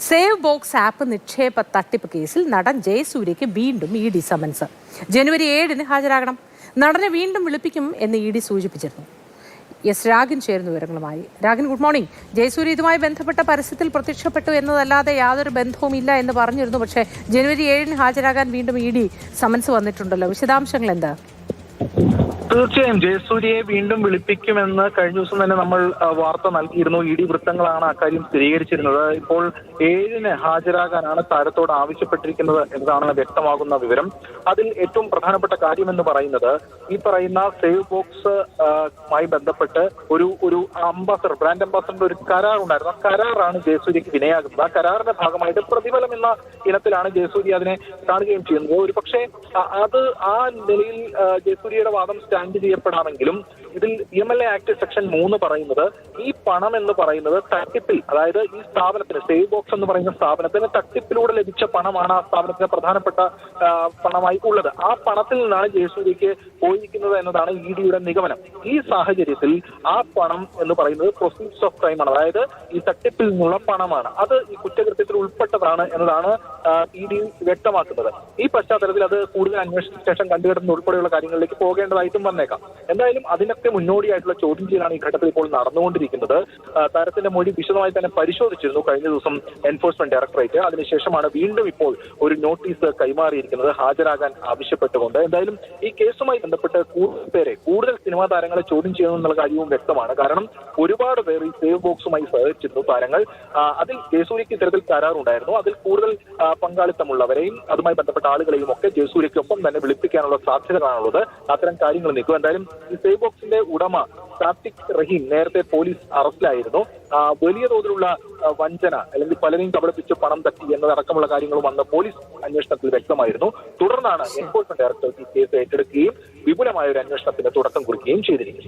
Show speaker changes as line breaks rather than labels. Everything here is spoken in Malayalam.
സേവ് ബോക്സ് ആപ്പ് നിക്ഷേപ തട്ടിപ്പ് കേസിൽ നടൻ ജയസൂര്യയ്ക്ക് വീണ്ടും ഇ.ഡി. സമൻസ്. ജനുവരി 7-ന് ഹാജരാകണം. നടനെ വീണ്ടും വിളിപ്പിക്കും എന്ന് ഇ.ഡി. സൂചിപ്പിച്ചിരുന്നു. എസ് രാഗിൻ ചേരുന്ന വിവരങ്ങളുമായി. രാഗിൻ, ഗുഡ് മോർണിംഗ്. ജയസൂര്യ ഇതുമായി ബന്ധപ്പെട്ട പരസ്യത്തിൽ പ്രത്യക്ഷപ്പെട്ടു എന്നതല്ലാതെ യാതൊരു ബന്ധവുമില്ല എന്ന് പറഞ്ഞിരുന്നു. പക്ഷേ ജനുവരി 7-ന് ഹാജരാകാൻ വീണ്ടും ഇ.ഡി. സമൻസ് വന്നിട്ടുണ്ടല്ലോ. വിശദാംശങ്ങൾ എന്താ?
തീർച്ചയായും ജയസൂര്യയെ വീണ്ടും വിളിപ്പിക്കുമെന്ന് കഴിഞ്ഞ ദിവസം തന്നെ നമ്മൾ വാർത്ത നൽകിയിരുന്നു. ഇ.ഡി. വൃത്തങ്ങളാണ് അക്കാര്യം സ്ഥിരീകരിച്ചിരുന്നത്. ഇപ്പോൾ 7-ന് ഹാജരാകാനാണ് താരത്തോട് ആവശ്യപ്പെട്ടിരിക്കുന്നത് എന്നതാണ് വ്യക്തമാകുന്ന വിവരം. അതിൽ ഏറ്റവും പ്രധാനപ്പെട്ട കാര്യം എന്ന് പറയുന്നത് ഈ പറയുന്ന സേവ് ബോക്സ് മായി ബന്ധപ്പെട്ട് ഒരു അംബാസഡർ, ബ്രാൻഡ് അംബാസഡറിന്റെ ഒരു കരാർ ഉണ്ടായിരുന്നു. ആ കരാറാണ് ജയസൂര്യക്ക് വിനയാകുന്നത്. ആ കരാറിന്റെ ഭാഗമായിട്ട് പ്രതിഫലം എന്ന ഇനത്തിലാണ് ജയസൂര്യ അതിനെ കാണുകയും ചെയ്യുന്നത്. ഒരു പക്ഷേ അത് ആ നിലയിൽ ജയസൂര്യയുടെ വാദം സ്റ്റാൻഡ് ചെയ്യപ്പെടാമെങ്കിലും ഇതിൽ PMLA ആക്ട് സെക്ഷൻ 3 പറയുന്നത് ഈ പണം എന്ന് പറയുന്നത് തട്ടിപ്പിൽ, അതായത് ഈ സ്ഥാപനത്തിന് സേവ് ബോക്സ് എന്ന് പറയുന്ന സ്ഥാപനത്തിന് തട്ടിപ്പിലൂടെ ലഭിച്ച പണമാണ് ആ സ്ഥാപനത്തിന് പ്രധാനപ്പെട്ട പണമായി ഉള്ളത്. ആ പണത്തിൽ നിന്നാണ് ജയസൂര്യക്ക് പോയിരിക്കുന്നത് എന്നതാണ് ഇ.ഡിയുടെ നിഗമനം. ഈ സാഹചര്യത്തിൽ ആ പണം എന്ന് പറയുന്നത് പ്രൊസീഡ്സ് ഓഫ് ക്രൈം ആണ്, അതായത് ഈ തട്ടിപ്പിൽ നിന്നുള്ള പണമാണ്. അത് ഈ കുറ്റകൃത്യത്തിൽ ഉൾപ്പെട്ടതാണ് എന്നതാണ് ഇ.ഡി വ്യക്തമാക്കുന്നത്. ഈ പശ്ചാത്തലത്തിൽ അത് കൂടുതൽ അന്വേഷണത്തിന് ശേഷം കണ്ടുകെട്ടുന്ന ഉൾപ്പെടെയുള്ള കാര്യങ്ങളിലേക്ക് പോകേണ്ടതായിട്ടും വന്നേക്കാം. എന്തായാലും അതിനൊക്കെ മുന്നോടിയായിട്ടുള്ള ചോദ്യം ചെയ്യലാണ് ഈ ഘട്ടത്തിൽ ഇപ്പോൾ നടന്നുകൊണ്ടിരിക്കുന്നത്. താരത്തിന്റെ മൊഴി വിശദമായി തന്നെ പരിശോധിച്ചിരുന്നു കഴിഞ്ഞ ദിവസം എൻഫോഴ്സ്മെന്റ് ഡയറക്ടറേറ്റ്. അതിനുശേഷമാണ് വീണ്ടും ഇപ്പോൾ ഒരു നോട്ടീസ് കൈമാറിയിരിക്കുന്നത് ഹാജരാകാൻ ആവശ്യപ്പെട്ടുകൊണ്ട്. എന്തായാലും ഈ കേസുമായി ബന്ധപ്പെട്ട് കൂടുതൽ സിനിമാ താരങ്ങളെ ചോദ്യം ചെയ്യുമെന്നുള്ള കാര്യവും വ്യക്തമാണ്. കാരണം ഒരുപാട് പേർ ഈ സേവ് ബോക്സുമായി സഹകരിച്ചിരുന്നു താരങ്ങൾ. അതിൽ ജയസൂര്യക്ക് ഇത്തരത്തിൽ കരാറുണ്ടായിരുന്നു. അതിൽ കൂടുതൽ പങ്കാളിത്തമുള്ളവരെയും അതുമായി ബന്ധപ്പെട്ട ആളുകളെയും ഒക്കെ ജയസൂര്യക്കൊപ്പം തന്നെ വിളിപ്പിക്കാനുള്ള സാധ്യതകളാണുള്ളത്. അത്തരം കാര്യങ്ങൾ നിൽക്കും. എന്തായാലും ഈ സേവ് ബോക്സിന്റെ ഉടമ സാത്തിക് റഹീം നേരത്തെ പോലീസ് അറസ്റ്റിലായിരുന്നു. വലിയ തോതിലുള്ള വഞ്ചന അല്ലെങ്കിൽ പലരെയും കബളിപ്പിച്ച് പണം തട്ടി എന്നതടക്കമുള്ള കാര്യങ്ങളും അന്ന് പോലീസ് അന്വേഷണത്തിൽ വ്യക്തമായിരുന്നു. തുടർന്നാണ് എൻഫോഴ്സ്മെന്റ് ഡയറക്ടർ ഈ കേസ് ഏറ്റെടുക്കുകയും വിപുലമായ ഒരു അന്വേഷണത്തിന് തുടക്കം കുറിക്കുകയും ചെയ്തിരിക്കുന്നത്.